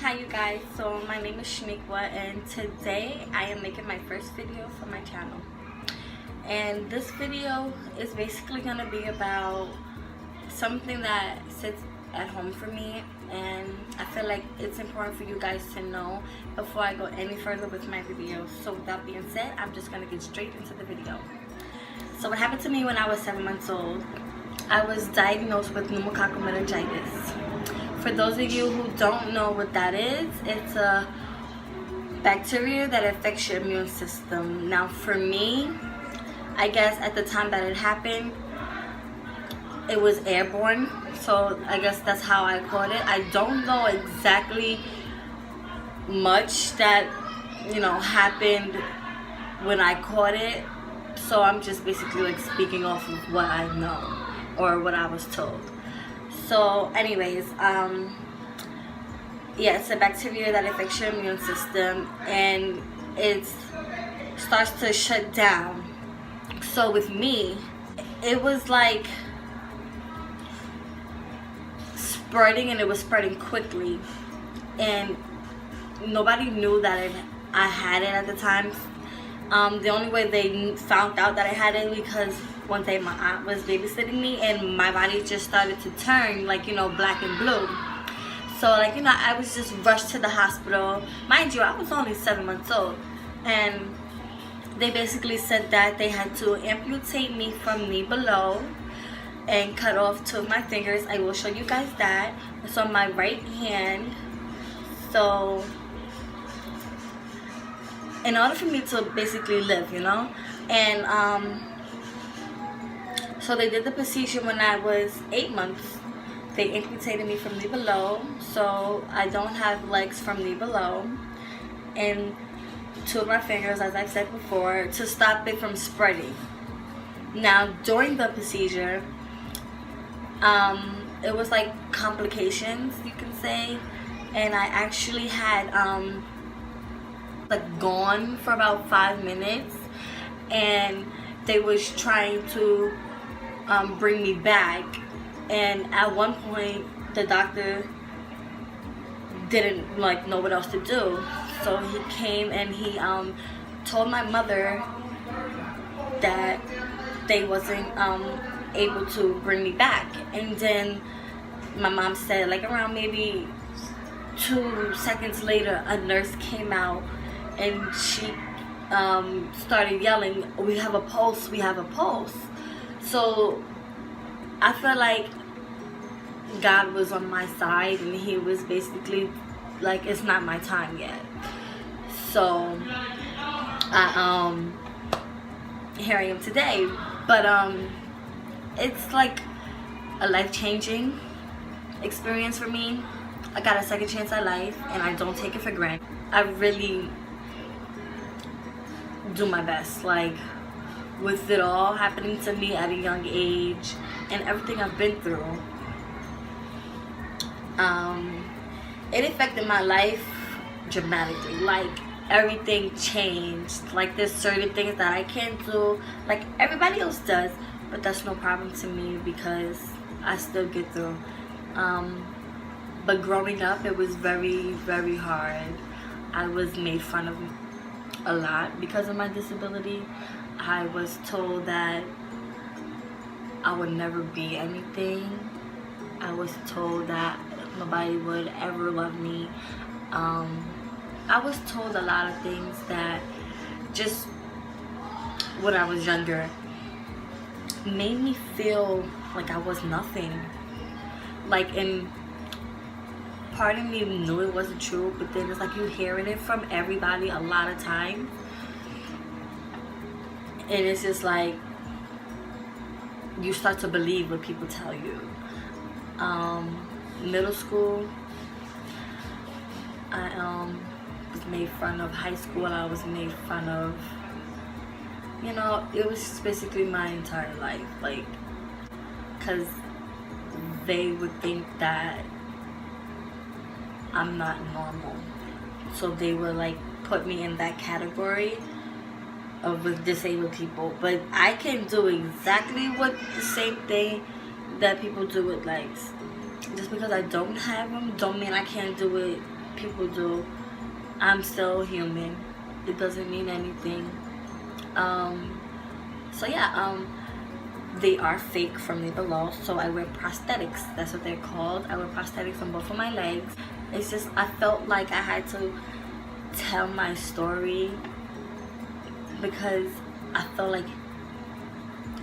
Hi you guys, so my name is Shaniqua and today I am making my first video for my channel. And this video is basically going to be about something that sits at home for me, and I feel like it's important for you guys to know before I go any further with my video. So with that being said, I'm just going to get straight into the video. So what happened to me when I was 7 months old, I was diagnosed with pneumococcal meningitis. For those of you who don't know what that is, it's a bacteria that affects your immune system. Now for me, I guess at the time that it happened, it was airborne, so I guess that's how I caught it. I don't know exactly much that, happened when I caught it, so I'm just basically like speaking off of what I know or what I was told. So anyways, it's a bacteria that affects your immune system and it starts to shut down. So with me, it was like spreading, and it was spreading quickly, and nobody knew that I had it at the time. The only way they found out that I had it because one day my aunt was babysitting me and my body just started to turn like, black and blue. So like, I was just rushed to the hospital. Mind you, I was only 7 months old, and they basically said that they had to amputate me from knee below and cut off 2 of my fingers. I will show you guys that. It's on my right hand. So in order for me to basically live, and so they did the procedure when I was 8 months. They amputated me from knee below, so I don't have legs from knee below, and 2 of my fingers, as I've said before, to stop it from spreading. Now during the procedure, it was like complications, you can say, and I actually had like gone for about 5 minutes, and they was trying to bring me back, and at one point the doctor didn't know what else to do, so he came and he told my mother that they wasn't able to bring me back. And then my mom said, like around maybe 2 seconds later, a nurse came out and she started yelling, "We have a pulse, we have a pulse." So I felt like God was on my side, and he was basically like, it's not my time yet. So here I am today. But it's like a life-changing experience for me. I got a second chance at life, and I don't take it for granted. I really do my best, like with it all happening to me at a young age and everything I've been through. It affected my life dramatically. Like everything changed. Like there's certain things that I can't do like everybody else does, but that's no problem to me because I still get through. But growing up, it was very, very hard. I was made fun of a lot because of my disability. I was told that I would never be anything. I was told that nobody would ever love me. I was told a lot of things that just when I was younger made me feel like I was nothing. Like, and part of me knew it wasn't true, but then it's like you hearing it from everybody a lot of times, and it's just like you start to believe what people tell you. Middle school, I was made fun of. High school, I was made fun of. It was basically my entire life, like, because they would think that I'm not normal, so they would like put me in that category of with disabled people. But I can do exactly what the same thing that people do with legs. Just because I don't have them don't mean I can't do it people do. I'm still human. It doesn't mean anything. So yeah, they are fake from me below. So I wear prosthetics. That's what they're called. I wear prosthetics on both of my legs. It's just, I felt like I had to tell my story because I felt like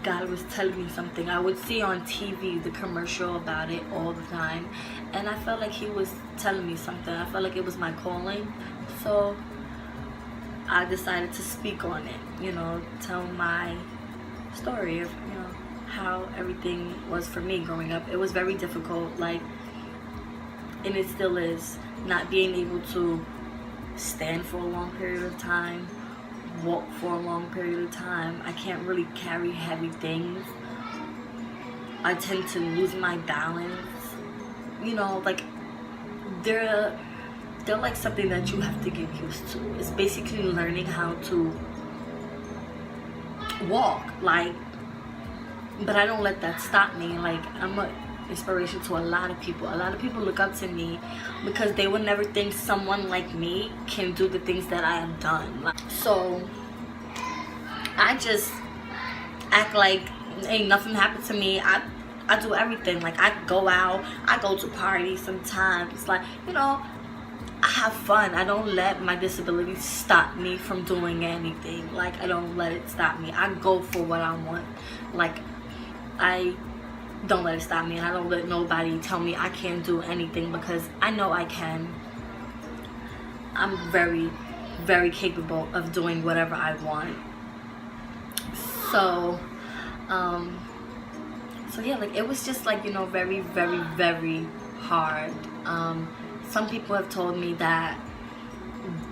God was telling me something. I would see on TV the commercial about it all the time, and I felt like he was telling me something. I felt like it was my calling. So I decided to speak on it, you know, tell my story of, you know, how everything was for me growing up. It was very difficult, like, and it still is, not being able to stand for a long period of time, walk for a long period of time. I can't really carry heavy things. I tend to lose my balance. You know, like, they're like something that you have to get used to. It's basically learning how to walk, like, but I don't let that stop me. Like, I'm an inspiration to a lot of people. A lot of people look up to me because they would never think someone like me can do the things that I have done. Like, so I just act like ain't nothing happened to me. I do everything. Like, I go out, I go to parties sometimes. Like, you know, I have fun. I don't let my disability stop me from doing anything. Like, I don't let it stop me. I go for what I want. Like, I don't let it stop me, and I don't let nobody tell me I can't do anything, because I know I can. I'm very, very capable of doing whatever I want. So yeah, like, it was just like, you know, very, very, very hard. Some people have told me that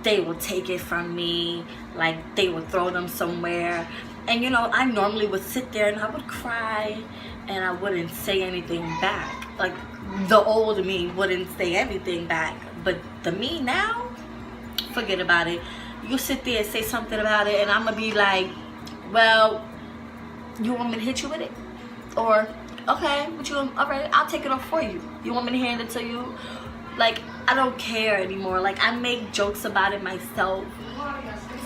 they will take it from me, like they would throw them somewhere. And you know, I normally would sit there and I would cry and I wouldn't say anything back. Like, the old me wouldn't say anything back, but the me now, forget about it. You sit there and say something about it and I'm gonna be like, well, you want me to hit you with it? Or, okay, but you, alright, I'll take it off for you. You want me to hand it to you? Like, I don't care anymore. Like, I make jokes about it myself,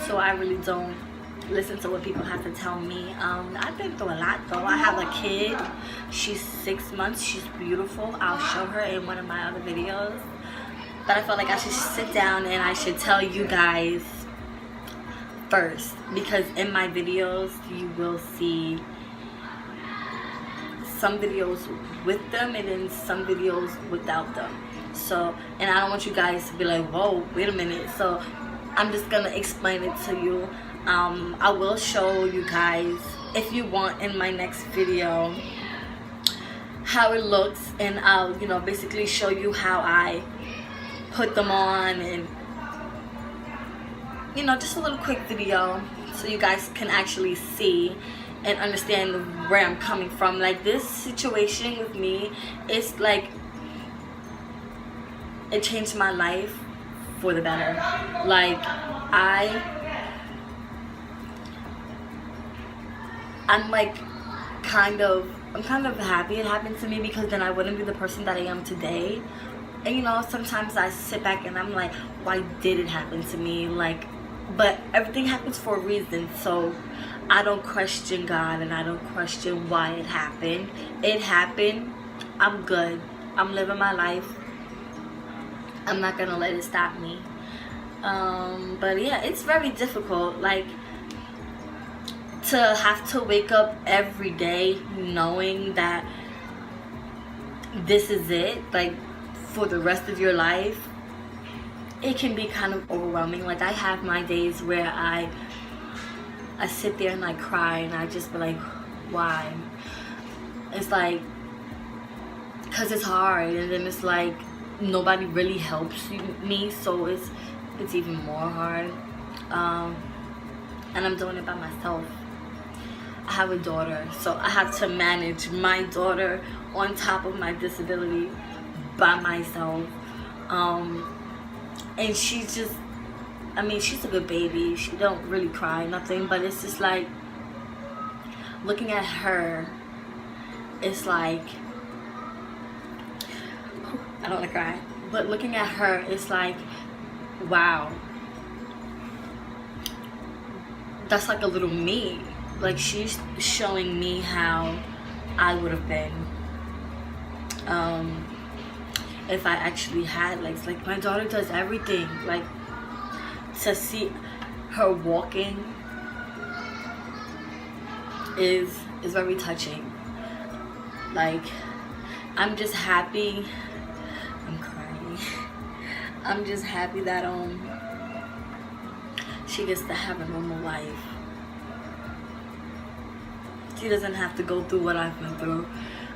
so I really don't listen to what people have to tell me. I've been through a lot though. I have a kid. She's 6 months. She's beautiful. I'll show her in one of my other videos. But I felt like I should sit down and I should tell you guys first, because in my videos you will see some videos with them and then some videos without them. So, and I don't want you guys to be like, whoa, wait a minute. So I'm just gonna explain it to you. I will show you guys, if you want, in my next video how it looks, and I'll, you know, basically show you how I put them on, and, you know, just a little quick video so you guys can actually see and understand where I'm coming from. Like, this situation with me, it's like, it changed my life for the better. Like, I'm kind of happy it happened to me, because then I wouldn't be the person that I am today. And you know, sometimes I sit back and I'm like, why did it happen to me? Like, but everything happens for a reason. So I don't question God and I don't question why it happened. It happened. I'm good. I'm living my life. I'm not gonna let it stop me. But yeah, it's very difficult, like, to have to wake up every day knowing that this is it, like, for the rest of your life. It can be kind of overwhelming. Like, I have my days where I sit there and I cry and I just be like, why? It's like, because it's hard, and then it's like nobody really helps me, so it's even more hard. And I'm doing it by myself. I have a daughter, so I have to manage my daughter on top of my disability by myself. And she's just, I mean, she's a good baby. She don't really cry, nothing, but it's just like, looking at her, it's like, I don't want to cry, but looking at her, it's like, wow, that's like a little me. Like, she's showing me how I would have been if I actually had legs. Like, my daughter does everything. Like, to see her walking is very touching. Like, I'm just happy. I'm crying. I'm just happy that she gets to have a normal life. She doesn't have to go through what I've been through.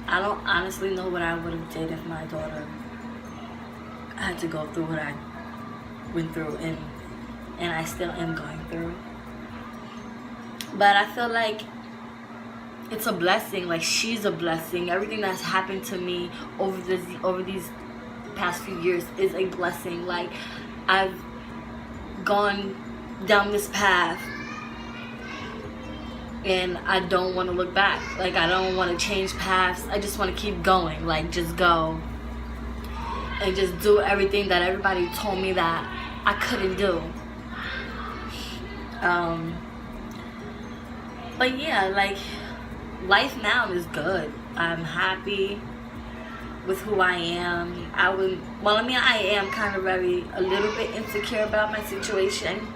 I don't honestly know what I would have did if my daughter had to go through what I went through, and I still am going through. But I feel like it's a blessing. Like, she's a blessing. Everything that's happened to me over these past few years is a blessing. Like, I've gone down this path and I don't want to look back. Like, I don't want to change paths. I just want to keep going. Like, just go and just do everything that everybody told me that I couldn't do. But yeah, like, life now is good. I'm happy with who I am. I am kind of a little bit insecure about my situation.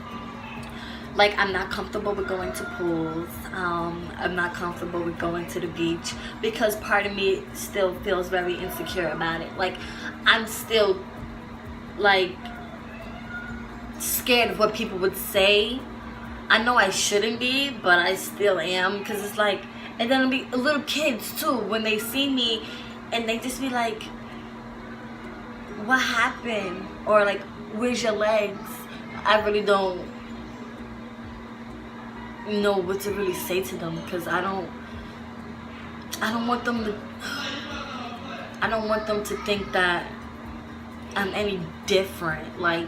Like, I'm not comfortable with going to pools. I'm not comfortable with going to the beach because part of me still feels very insecure about it. Like, I'm still, like, scared of what people would say. I know I shouldn't be, but I still am, because it's like, and then it'll be little kids too, when they see me and they just be like, what happened? Or like, where's your legs? I really don't know what to really say to them, because I don't want them to think that I'm any different. Like,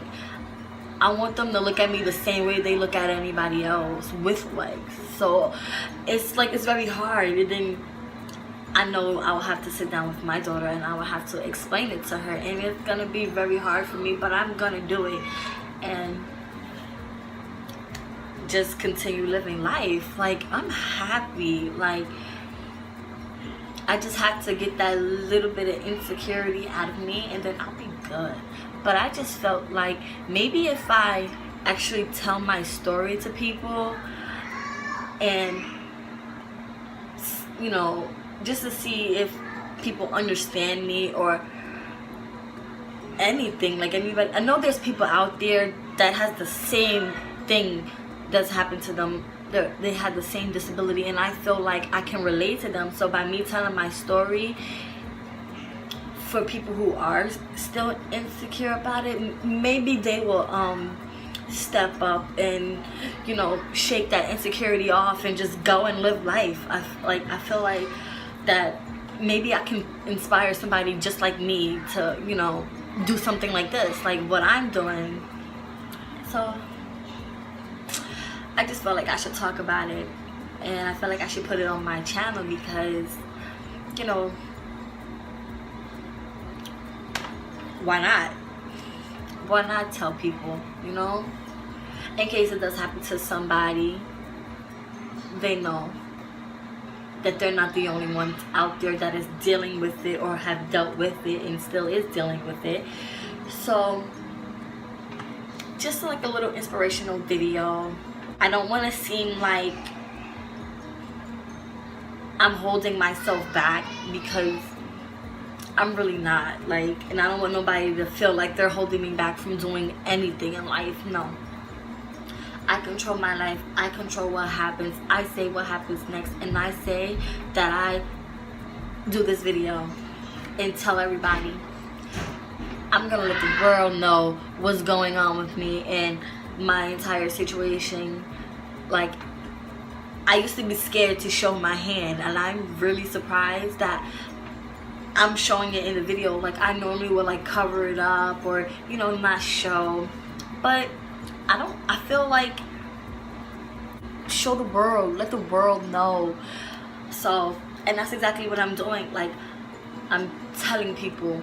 I want them to look at me the same way they look at anybody else with legs. So it's like, it's very hard. And then I know I'll have to sit down with my daughter and I will have to explain it to her, and it's gonna be very hard for me, but I'm gonna do it and just continue living life. Like, I'm happy. Like, I just have to get that little bit of insecurity out of me, and then I'll be good. But I just felt like maybe if I actually tell my story to people, and, you know, just to see if people understand me or anything, like anybody. I know there's people out there that has the same thing that's happened to them. They had the same disability, and I feel like I can relate to them. So by me telling my story, for people who are still insecure about it, maybe they will step up and, you know, shake that insecurity off and just go and live life. I feel like that maybe I can inspire somebody just like me to, you know, do something like this, like what I'm doing. So I just felt like I should talk about it, and I feel like I should put it on my channel because, you know, why not? Why not tell people, you know? In case it does happen to somebody, they know that they're not the only ones out there that is dealing with it or have dealt with it and still is dealing with it. So, just like a little inspirational video. I don't want to seem like I'm holding myself back, because I'm really not. Like, and I don't want nobody to feel like they're holding me back from doing anything in life. No. I control my life. I control what happens. I say what happens next. And I say that I do this video and tell everybody. I'm going to let the world know what's going on with me and my entire situation. Like, I used to be scared to show my hand, and I'm really surprised that I'm showing it in the video. Like, I normally would like cover it up or, you know, not show, but I feel like show the world, let the world know. So, and that's exactly what I'm doing. Like, I'm telling people,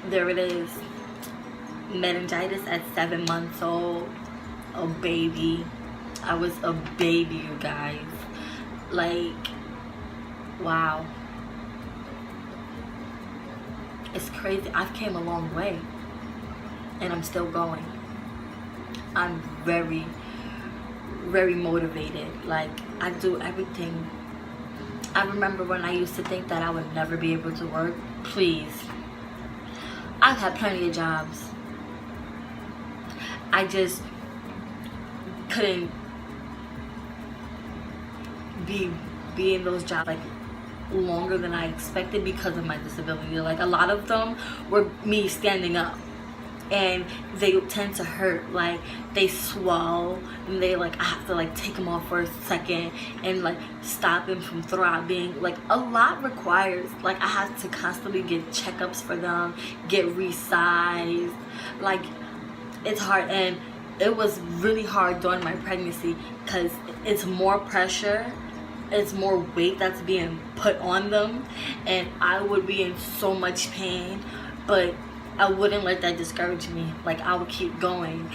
there it is. meningitis at 7 months old. A baby. I was a baby, you guys. Like, wow. It's crazy. I've came a long way, and I'm still going. I'm very, very motivated. Like, I do everything. I remember when I used to think that I would never be able to work. Please. I've had plenty of jobs. I just couldn't be in those jobs like longer than I expected because of my disability. Like, a lot of them were me standing up, and they tend to hurt. Like, they swell, and they, like, I have to, like, take them off for a second and, like, stop them from throbbing. Like, a lot requires, like, I have to constantly get checkups for them, get resized. Like, it's hard, and it was really hard during my pregnancy because it's more pressure, it's more weight that's being put on them, and I would be in so much pain, but I wouldn't let that discourage me. Like, I would keep going.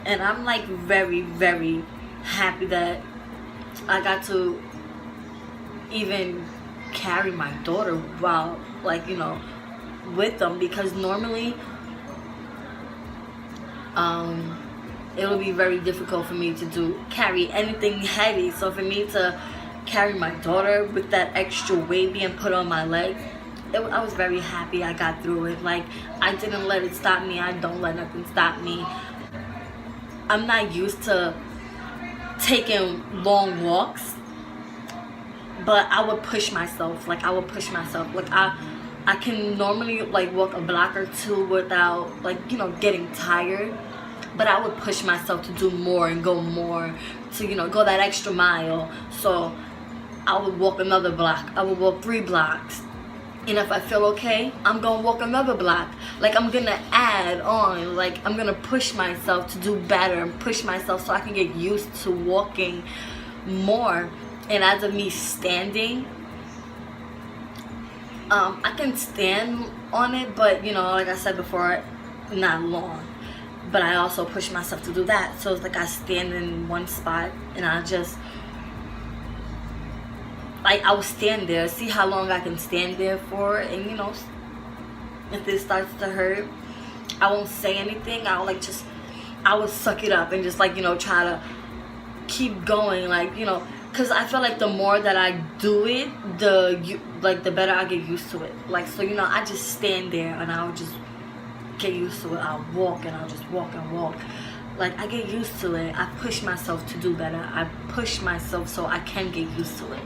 And I'm, like, very, very happy that I got to even carry my daughter while, like, you know, with them, because normally it'll be very difficult for me to carry anything heavy. So for me to carry my daughter with that extra weight being put on my legs, I was very happy I got through it. Like, I didn't let it stop me. I don't let nothing stop me. I'm not used to taking long walks, but I would push myself. Like, I would push myself. Like, I can normally, like, walk a block or two without, like, you know, getting tired. But I would push myself to do more and go more, to, you know, go that extra mile. So I would walk another block. I would walk 3 blocks. And if I feel okay, I'm going to walk another block. Like, I'm going to add on. Like, I'm going to push myself to do better and push myself so I can get used to walking more. And as of me standing, I can stand on it, but, you know, like I said before, not long. But I also push myself to do that. So it's like I stand in one spot and I just, like, I will stand there, see how long I can stand there for, and, you know, if it starts to hurt, I won't say anything. I'll, like, just, I will suck it up and just, like, you know, try to keep going, like, you know, because I feel like the more that I do it, the better I get used to it. Like, so, you know, I just stand there and I'll just get used to it. I'll walk and I'll just walk and walk. Like, I get used to it. I push myself to do better. I push myself so I can get used to it.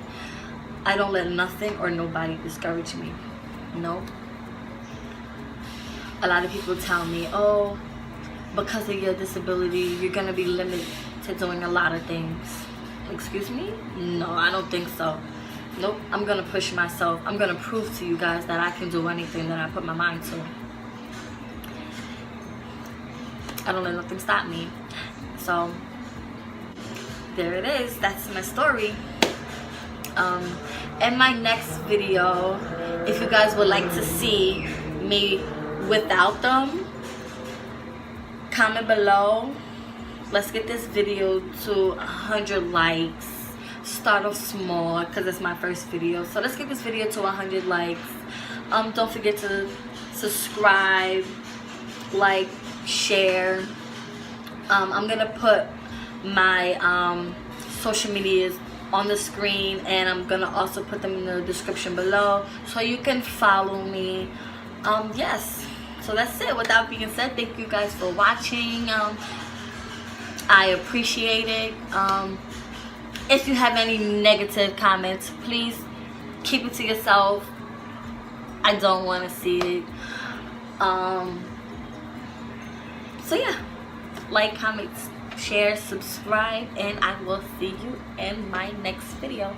I don't let nothing or nobody discourage me. No. A lot of people tell me, oh, because of your disability, you're going to be limited to doing a lot of things. Excuse me? No, I don't think so. Nope. I'm going to push myself. I'm going to prove to you guys that I can do anything that I put my mind to. I don't let nothing stop me. So there it is. That's my story. In my next video, if you guys would like to see me without them, comment below. Let's get this video to 100 likes. Start off small because it's my first video. So let's get this video to 100 likes. Don't forget to subscribe, like, share. I'm gonna put my social medias on the screen, and I'm gonna also put them in the description below so you can follow me. Yes, so that's it. Without being said, thank you guys for watching. I appreciate it. If you have any negative comments, please keep it to yourself. I don't want to see it. So yeah, like, comment, share, subscribe, and I will see you in my next video.